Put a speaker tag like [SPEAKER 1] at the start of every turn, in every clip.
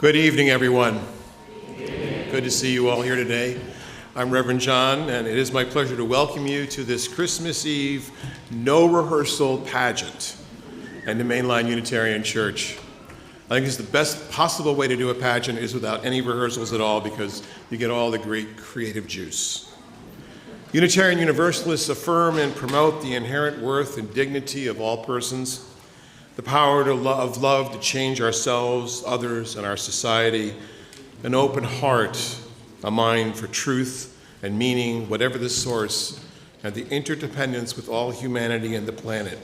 [SPEAKER 1] Good evening, everyone. Good to see you all here today. I'm Reverend John, and it is my pleasure to welcome you to this Christmas Eve no rehearsal pageant at the Mainline Unitarian Church. I think it's the best possible way to do a pageant is without any rehearsals at all, because you get all the great creative juice. Unitarian Universalists affirm and promote the inherent worth and dignity of all persons, the power of love to change ourselves, others, and our society, an open heart, a mind for truth and meaning, whatever the source, and the interdependence with all humanity and the planet.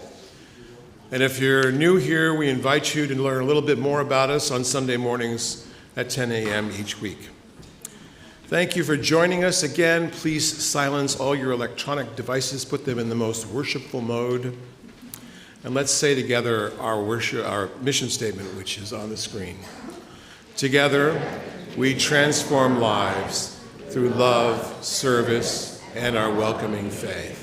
[SPEAKER 1] And if you're new here, we invite you to learn a little bit more about us on Sunday mornings at 10 a.m. each week. Thank you for joining us again. Please silence all your electronic devices, put them in the most worshipful mode. And let's say together our mission statement, which is on the screen. Together, we transform lives through love, service, and our welcoming faith.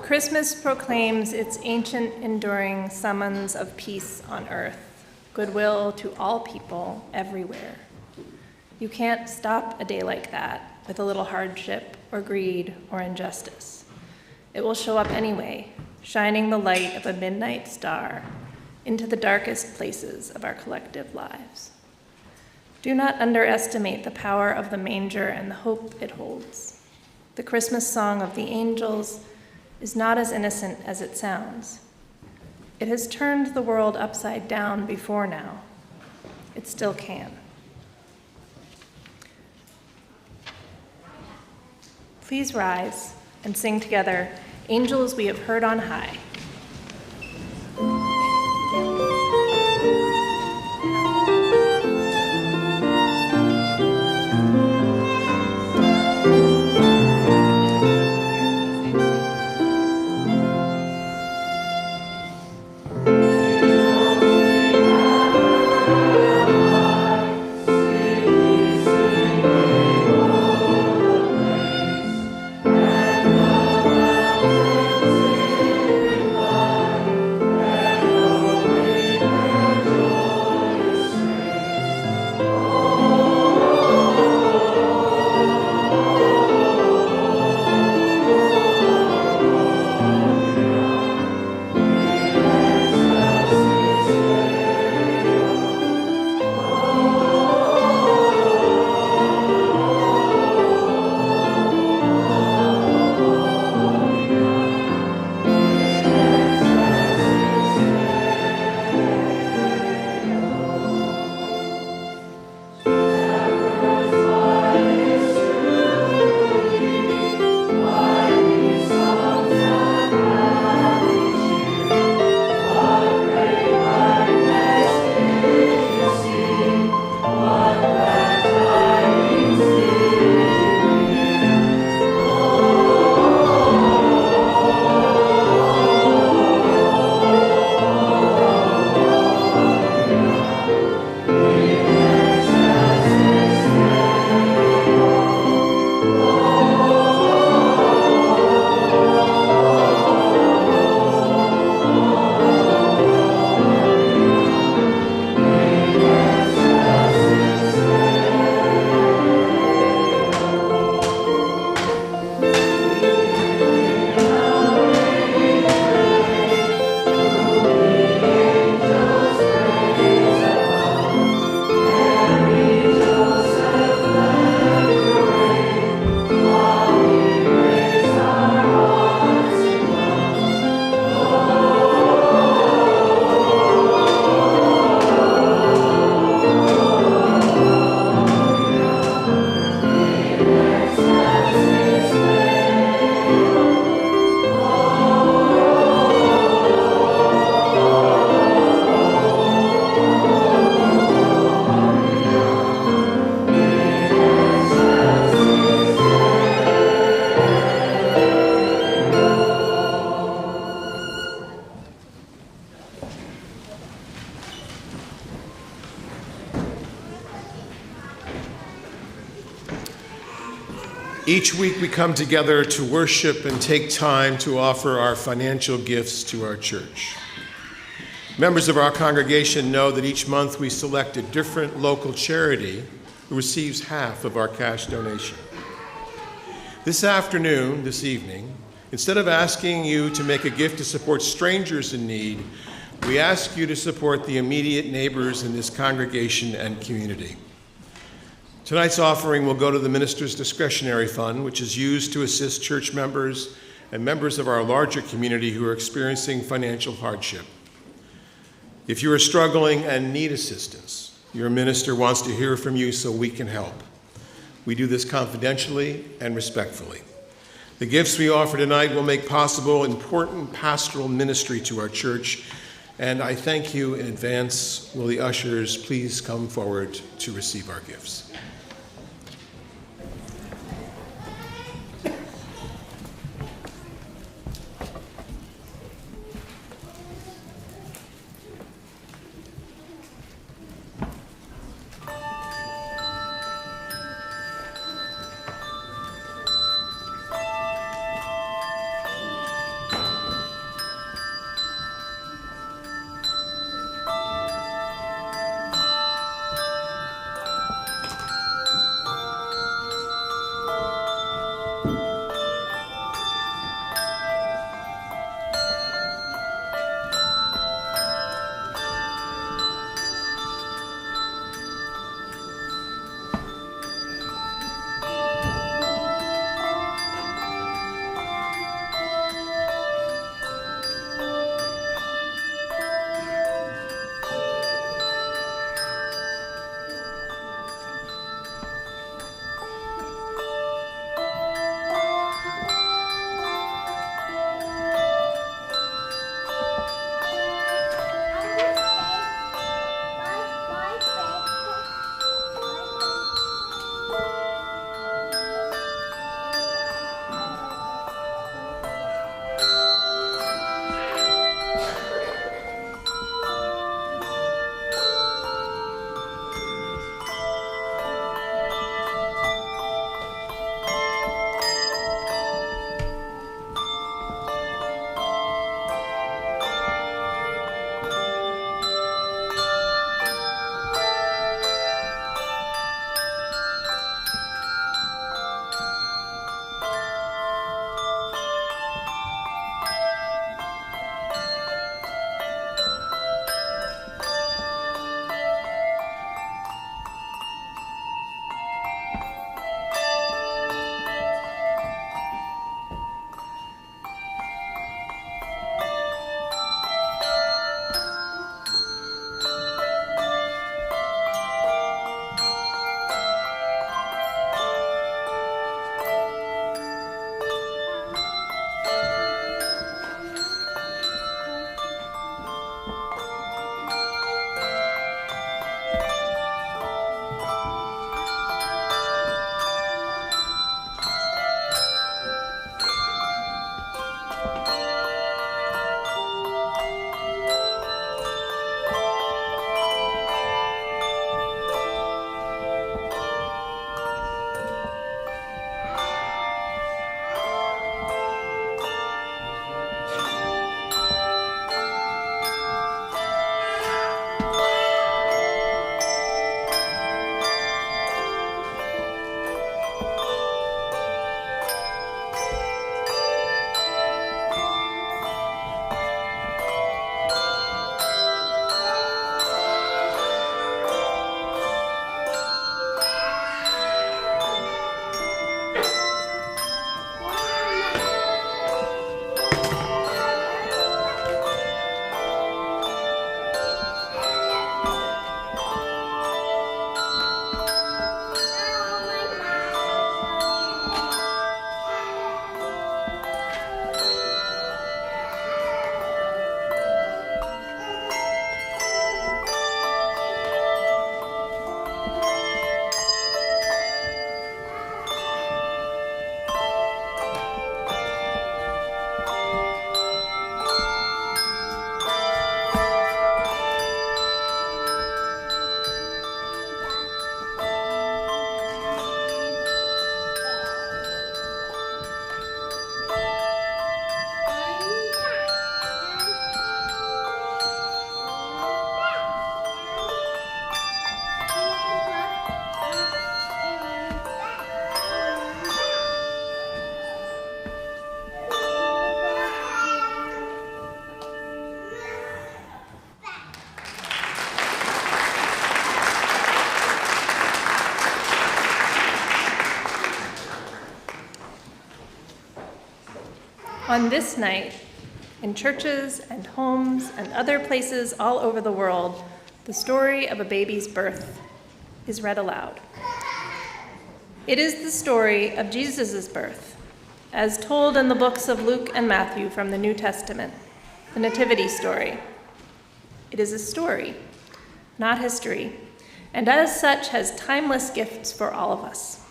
[SPEAKER 2] Christmas proclaims its ancient, enduring summons of peace on earth, goodwill to all people everywhere. You can't stop a day like that with a little hardship or greed or injustice. It will show up anyway, shining the light of a midnight star into the darkest places of our collective lives. Do not underestimate the power of the manger and the hope it holds. The Christmas song of the angels is not as innocent as it sounds. It has turned the world upside down before now. It still can. Please rise and sing together, Angels We Have Heard on High.
[SPEAKER 1] Each week we come together to worship and take time to offer our financial gifts to our church. Members of our congregation know that each month we select a different local charity who receives half of our cash donation. This evening, instead of asking you to make a gift to support strangers in need, we ask you to support the immediate neighbors in this congregation and community. Tonight's offering will go to the minister's discretionary fund, which is used to assist church members and members of our larger community who are experiencing financial hardship. If you are struggling and need assistance, your minister wants to hear from you so we can help. We do this confidentially and respectfully. The gifts we offer tonight will make possible important pastoral ministry to our church, and I thank you in advance. Will the ushers please come forward to receive our gifts?
[SPEAKER 2] On this night, in churches and homes and other places all over the world, the story of a baby's birth is read aloud. It is the story of Jesus' birth, as told in the books of Luke and Matthew from the New Testament, the Nativity story. It is a story, not history, and as such has timeless gifts for all of us.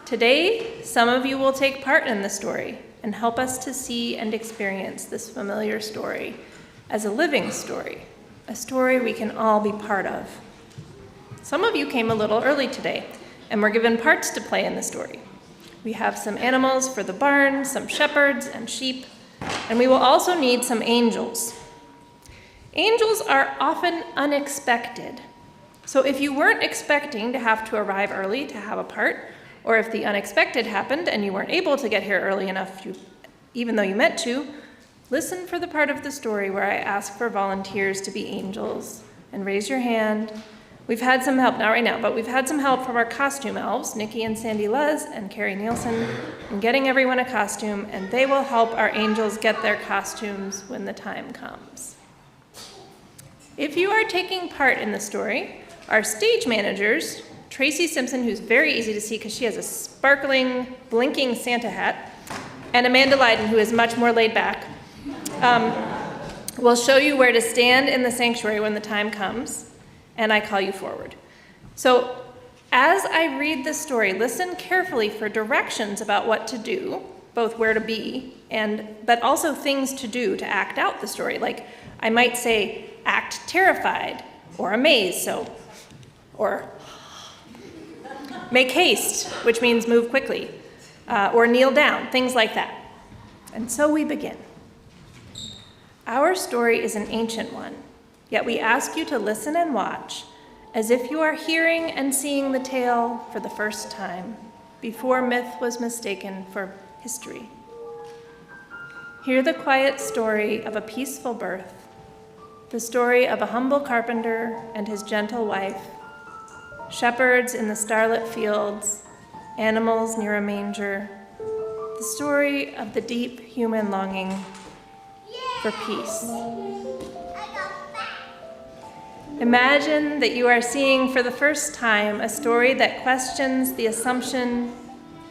[SPEAKER 2] Today, some of you will take part in the story and help us to see and experience this familiar story as a living story, a story we can all be part of. Some of you came a little early today and were given parts to play in the story. We have some animals for the barn, some shepherds and sheep, and we will also need some angels. Angels are often unexpected. So if you weren't expecting to have to arrive early to have a part, or if the unexpected happened and you weren't able to get here early enough, even though you meant to, listen for the part of the story where I ask for volunteers to be angels and raise your hand. We've had some help, not right now, but we've had some help from our costume elves, Nikki and Sandy Luz and Carrie Nielsen, in getting everyone a costume, and they will help our angels get their costumes when the time comes. If you are taking part in the story, our stage managers, Tracy Simpson, who's very easy to see because she has a sparkling, blinking Santa hat, and Amanda Leiden, who is much more laid back, will show you where to stand in the sanctuary when the time comes, and I call you forward. So as I read the story, listen carefully for directions about what to do, both where to be, but also things to do to act out the story. Like I might say, act terrified, or amazed, or make haste, which means move quickly, or kneel down, things like that. And so we begin. Our story is an ancient one, yet we ask you to listen and watch as if you are hearing and seeing the tale for the first time, before myth was mistaken for history. Hear the quiet story of a peaceful birth, the story of a humble carpenter and his gentle wife, shepherds in the starlit fields, animals near a manger, the story of the deep human longing for peace. Imagine that you are seeing for the first time a story that questions the assumption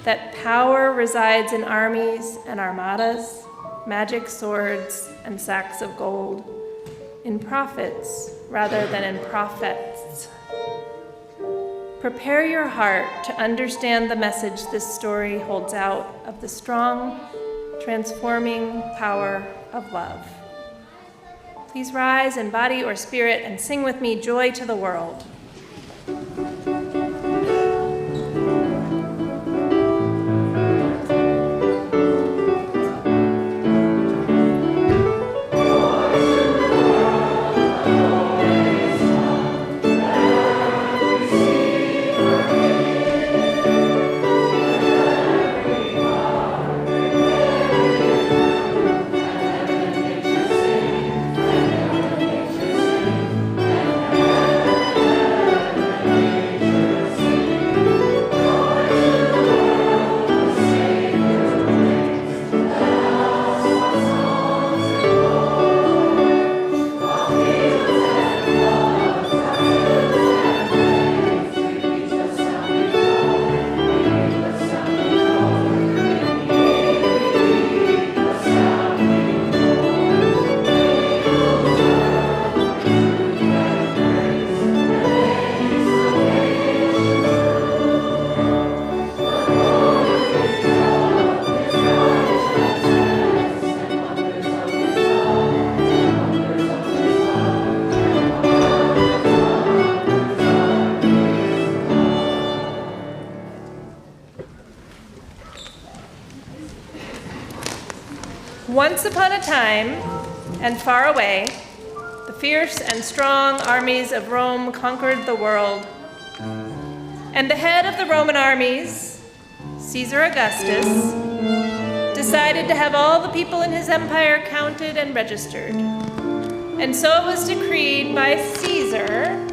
[SPEAKER 2] that power resides in armies and armadas, magic swords and sacks of gold, in prophets rather than in prophets. Prepare your heart to understand the message this story holds out of the strong, transforming power of love. Please rise in body or spirit and sing with me, Joy to the World. Once upon a time, and far away, the fierce and strong armies of Rome conquered the world. And the head of the Roman armies, Caesar Augustus, decided to have all the people in his empire counted and registered. And so it was decreed by Caesar,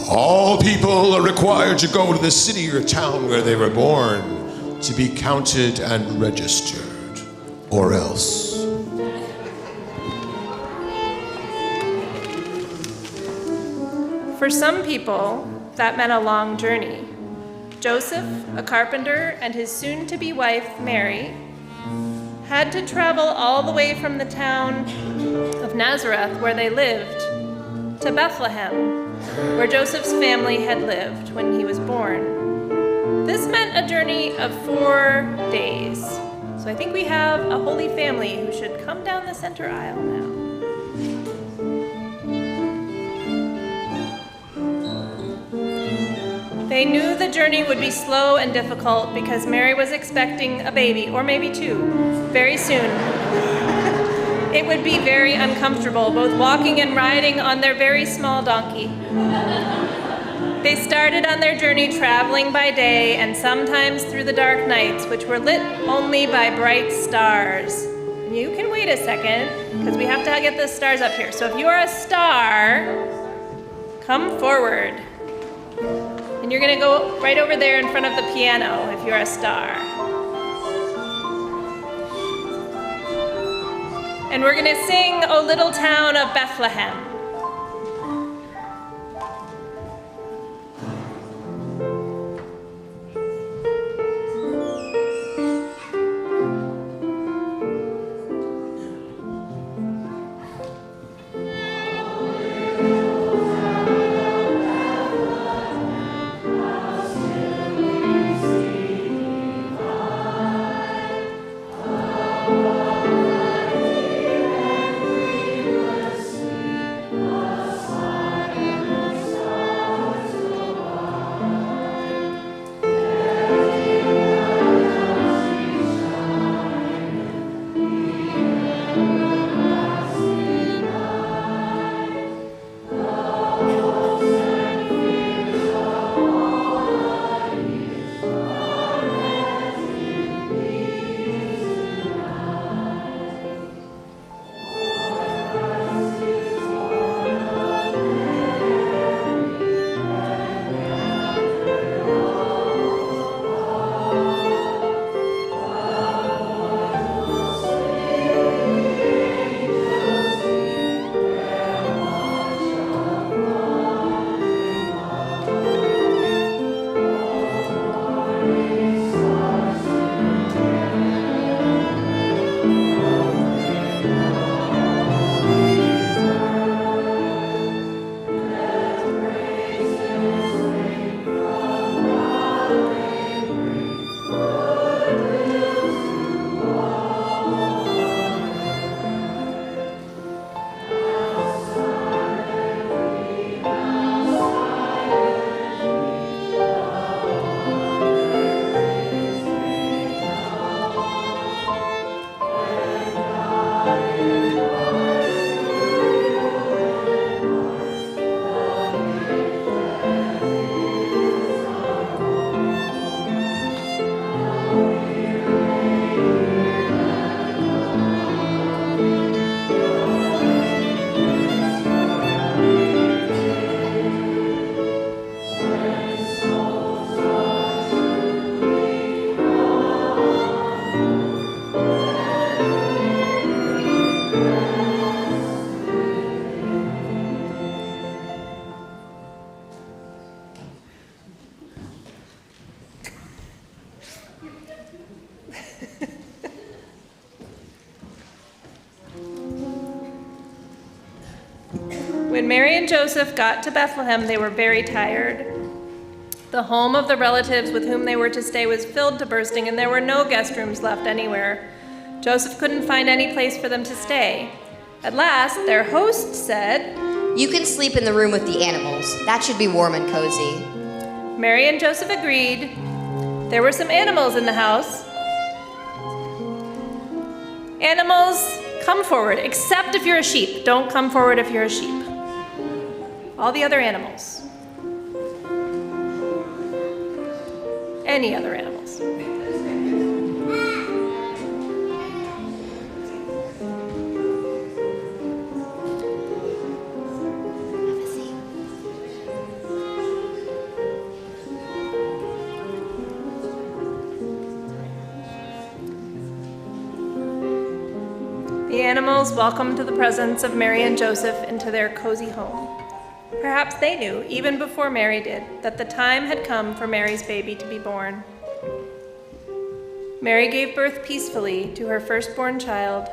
[SPEAKER 1] all people are required to go to the city or town where they were born to be counted and registered,
[SPEAKER 3] or else.
[SPEAKER 2] For some people, that meant a long journey. Joseph, a carpenter, and his soon-to-be wife, Mary, had to travel all the way from the town of Nazareth, where they lived, to Bethlehem, where Joseph's family had lived when he was born. This meant a journey of 4 days. So I think we have a Holy Family who should come down the center aisle now. They knew the journey would be slow and difficult because Mary was expecting a baby, or maybe 2, very soon. It would be very uncomfortable, both walking and riding on their very small donkey. They started on their journey traveling by day and sometimes through the dark nights, which were lit only by bright stars. You can wait a second, because we have to get the stars up here. So if you are a star, come forward. And you're going to go right over there in front of the piano if you're a star. And we're going to sing O Little Town of Bethlehem. When Mary and Joseph got to Bethlehem, they were very tired. The home of the relatives with whom they were to stay was filled to bursting, and there were no guest rooms left anywhere. Joseph couldn't find any place for them to stay. At last, their host said,
[SPEAKER 4] "You can sleep in the room with the animals. That should be warm and cozy."
[SPEAKER 2] Mary and Joseph agreed. There were some animals in the house. Animals, come forward, except if you're a sheep. Don't come forward if you're a sheep. All the other animals. Any other animals. animals welcomed the presence of Mary and Joseph into their cozy home. Perhaps they knew, even before Mary did, that the time had come for Mary's baby to be born. Mary gave birth peacefully to her firstborn child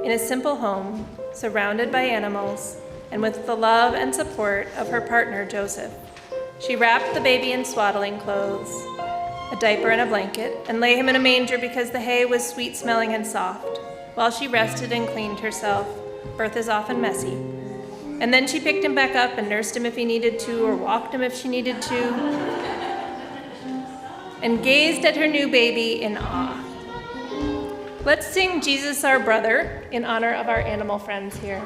[SPEAKER 2] in a simple home, surrounded by animals, and with the love and support of her partner, Joseph. She wrapped the baby in swaddling clothes, a diaper and a blanket, and lay him in a manger because the hay was sweet-smelling and soft. While she rested and cleaned herself, birth is often messy. And then she picked him back up and nursed him if he needed to, or walked him if she needed to, and gazed at her new baby in awe. Let's sing Jesus Our Brother in honor of our animal friends here.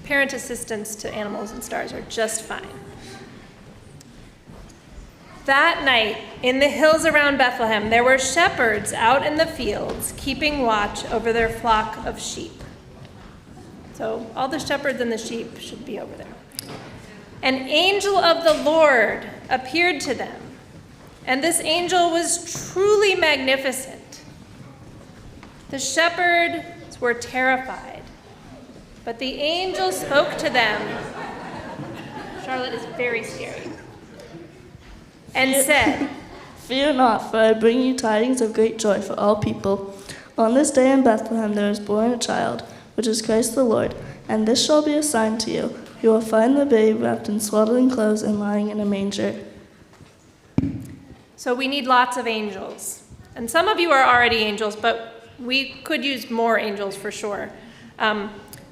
[SPEAKER 2] Parent assistants to animals and stars are just fine. That night, in the hills around Bethlehem, there were shepherds out in the fields, keeping watch over their flock of sheep. So all the shepherds and the sheep should be over there. An angel of the Lord appeared to them, and this angel was truly magnificent. The shepherds were terrified, but the angel spoke to them. Charlotte is very scary. And said,
[SPEAKER 3] "Fear not, for I bring you tidings of great joy for all people. On this day in Bethlehem there is born a child, which is Christ the Lord. And this shall be a sign to you. You will find the babe wrapped in swaddling clothes and lying in a manger."
[SPEAKER 2] So we need lots of angels. And some of you are already angels, but we could use more angels for sure.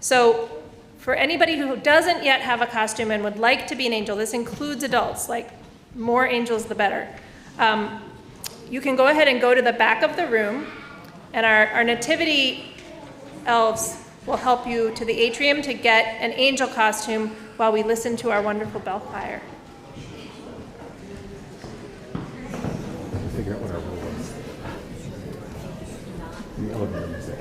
[SPEAKER 2] So for anybody who doesn't yet have a costume and would like to be an angel, this includes adults, like more angels the better. You can go ahead and go to the back of the room, and our nativity elves will help you to the atrium to get an angel costume while we listen to our wonderful bell choir.
[SPEAKER 1] Figure out what our role was. The elevator music.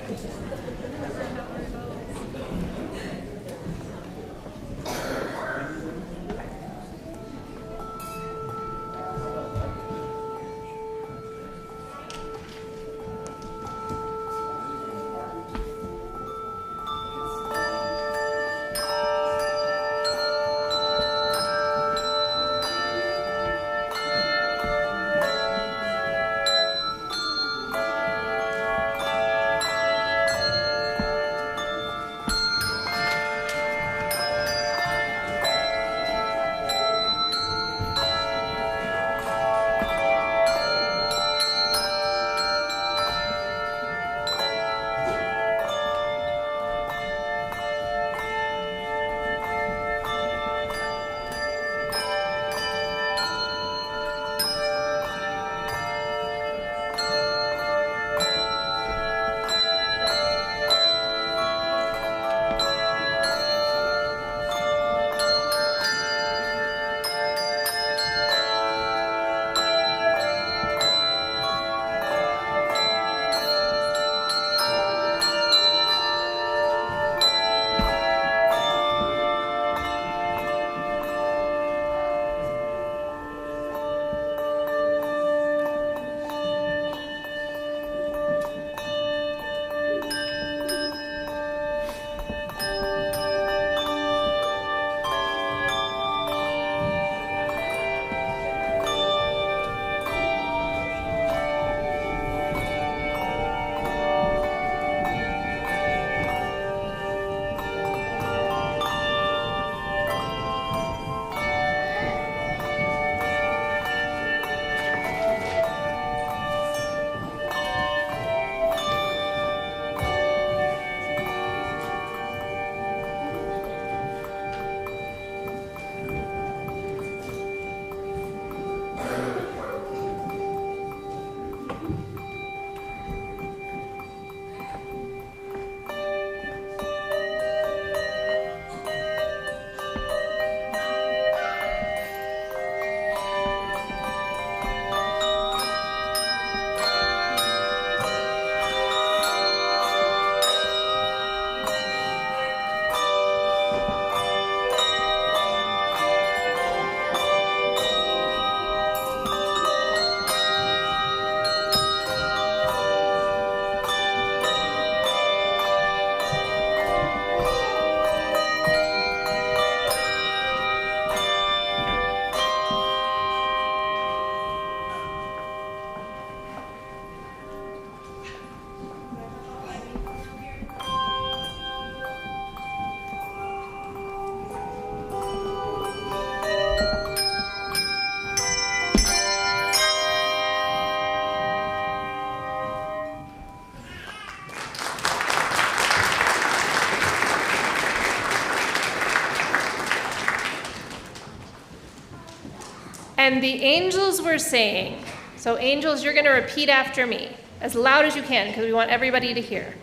[SPEAKER 2] And the angels were saying, so angels, you're going to repeat after me as loud as you can because we want everybody to hear.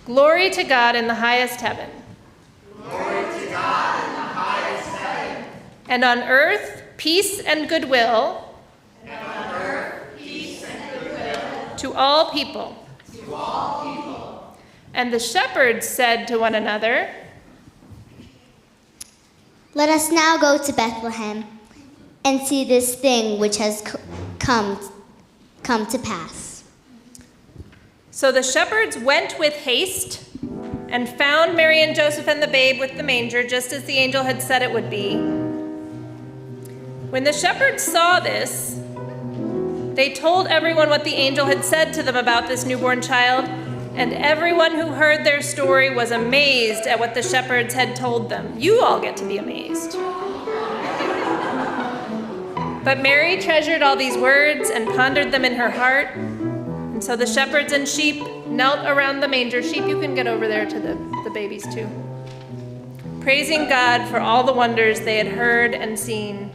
[SPEAKER 2] Glory to God in the highest heaven.
[SPEAKER 5] Glory to God in the highest heaven.
[SPEAKER 2] And on earth, peace and goodwill.
[SPEAKER 5] And on earth, peace and goodwill.
[SPEAKER 2] To all people.
[SPEAKER 5] To all people.
[SPEAKER 2] And the shepherds said to one another,
[SPEAKER 6] Let us now go to Bethlehem and see this thing which has come to pass.
[SPEAKER 2] So the shepherds went with haste and found Mary and Joseph and the babe with the manger, just as the angel had said it would be. When the shepherds saw this, they told everyone what the angel had said to them about this newborn child, and everyone who heard their story was amazed at what the shepherds had told them. You all get to be amazed. But Mary treasured all these words and pondered them in her heart. And so the shepherds and sheep knelt around the manger. Sheep, you can get over there to the babies too. Praising God for all the wonders they had heard and seen.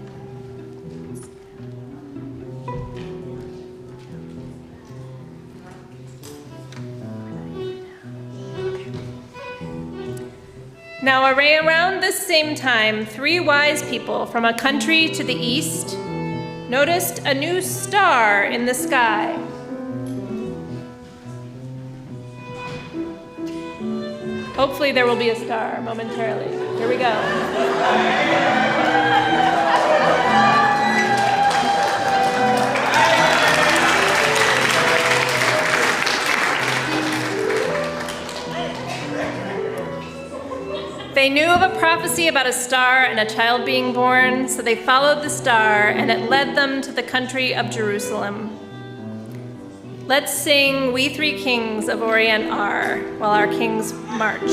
[SPEAKER 2] Now, around this same time, 3 wise people from a country to the east noticed a new star in the sky. Hopefully there will be a star momentarily. Here we go. They knew of a prophecy about a star and a child being born, so they followed the star, and it led them to the country of Jerusalem. Let's sing We Three Kings of Orient Are, while our kings march.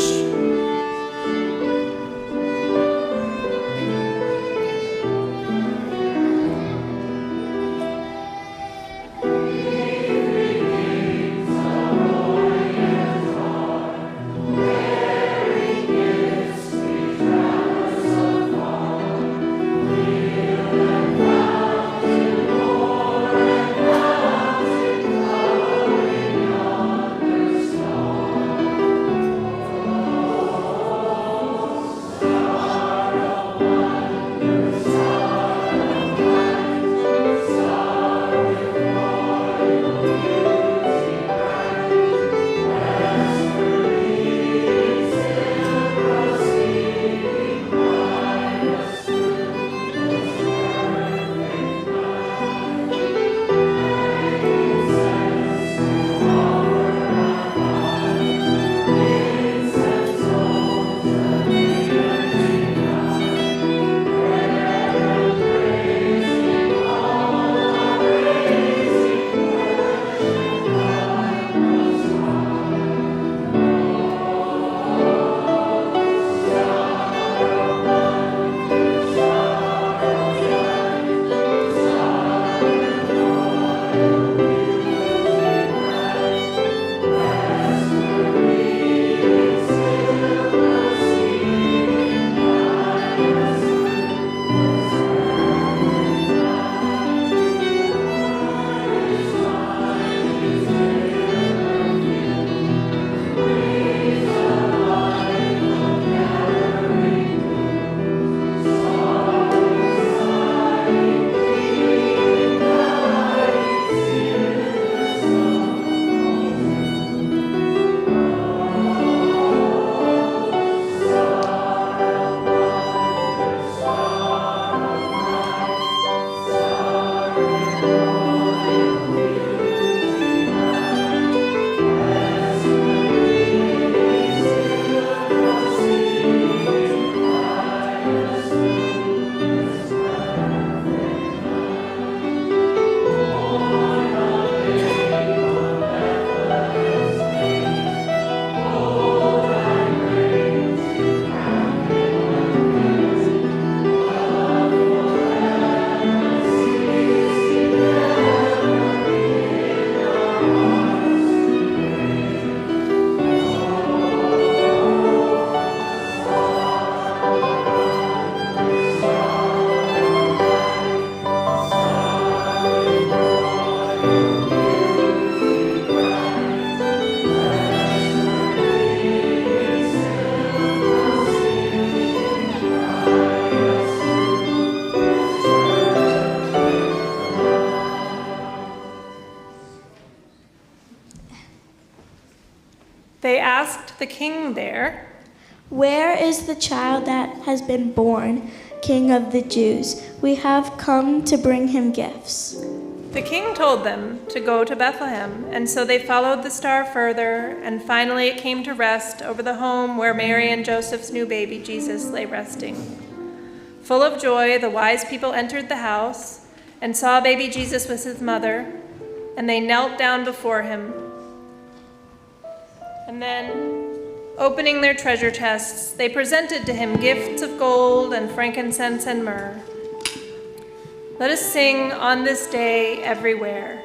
[SPEAKER 2] the king there.
[SPEAKER 7] Where is the child that has been born, King of the Jews? We have come to bring him gifts.
[SPEAKER 2] The king told them to go to Bethlehem, and so they followed the star further, and finally it came to rest over the home where Mary and Joseph's new baby Jesus lay resting. Full of joy, the wise people entered the house and saw baby Jesus with his mother, and they knelt down before him. And then, opening their treasure chests, they presented to him gifts of gold and frankincense and myrrh. Let us sing on this day everywhere.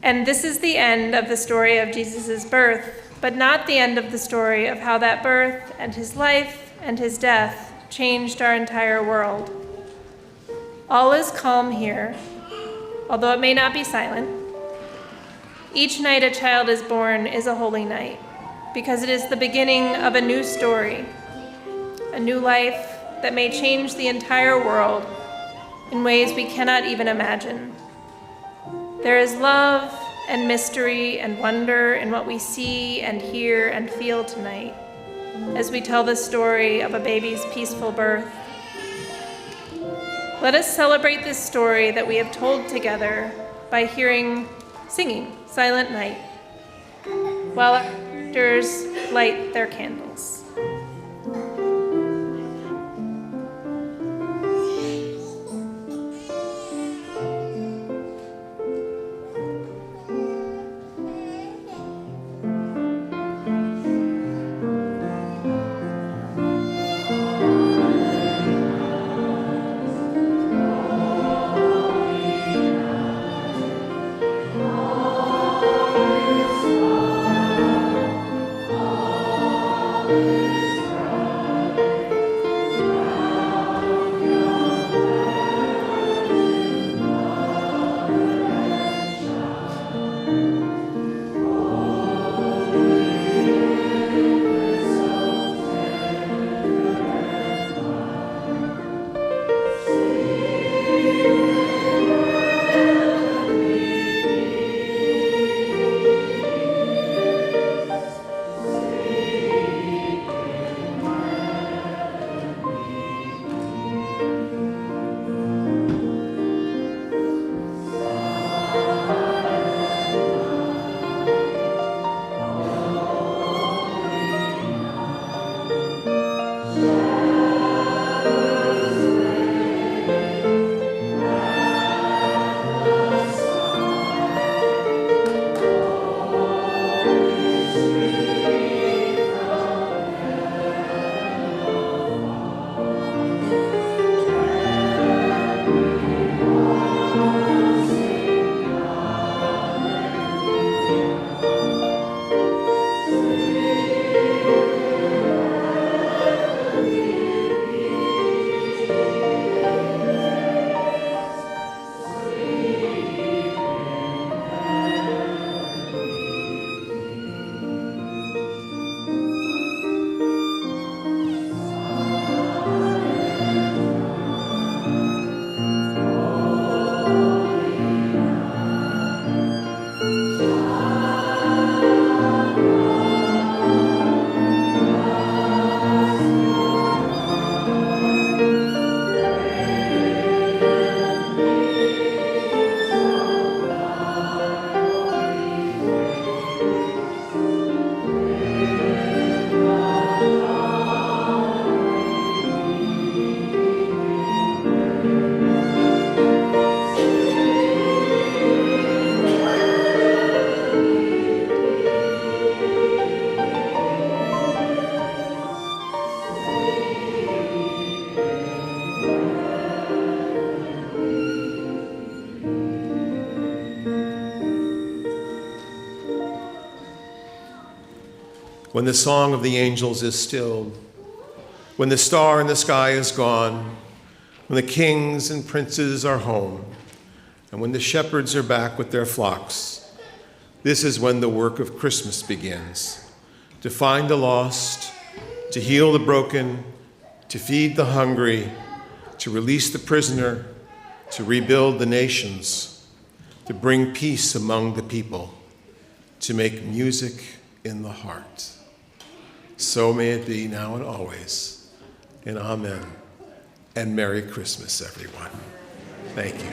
[SPEAKER 2] And this is the end of the story of Jesus' birth, but not the end of the story of how that birth and his life and his death changed our entire world. All is calm here, although it may not be silent. Each night a child is born is a holy night, because it is the beginning of a new story, a new life that may change the entire world in ways we cannot even imagine. There is love and mystery and wonder in what we see and hear and feel tonight as we tell the story of a baby's peaceful birth. Let us celebrate this story that we have told together by singing Silent Night, while our actors light their candles.
[SPEAKER 5] Amen.
[SPEAKER 1] when the song of the angels is stilled, when the star in the sky is gone, when the kings and princes are home, and when the shepherds are back with their flocks. This is when the work of Christmas begins, to find the lost, to heal the broken, to feed the hungry, to release the prisoner, to rebuild the nations, to bring peace among the people, to make music in the heart. So may it be now and always, and amen. And Merry Christmas, everyone. Thank you.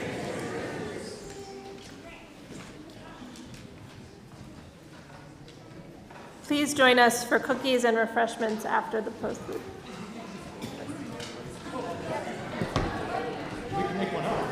[SPEAKER 2] Please join us for cookies and refreshments after the post-food.
[SPEAKER 1] We can make one up.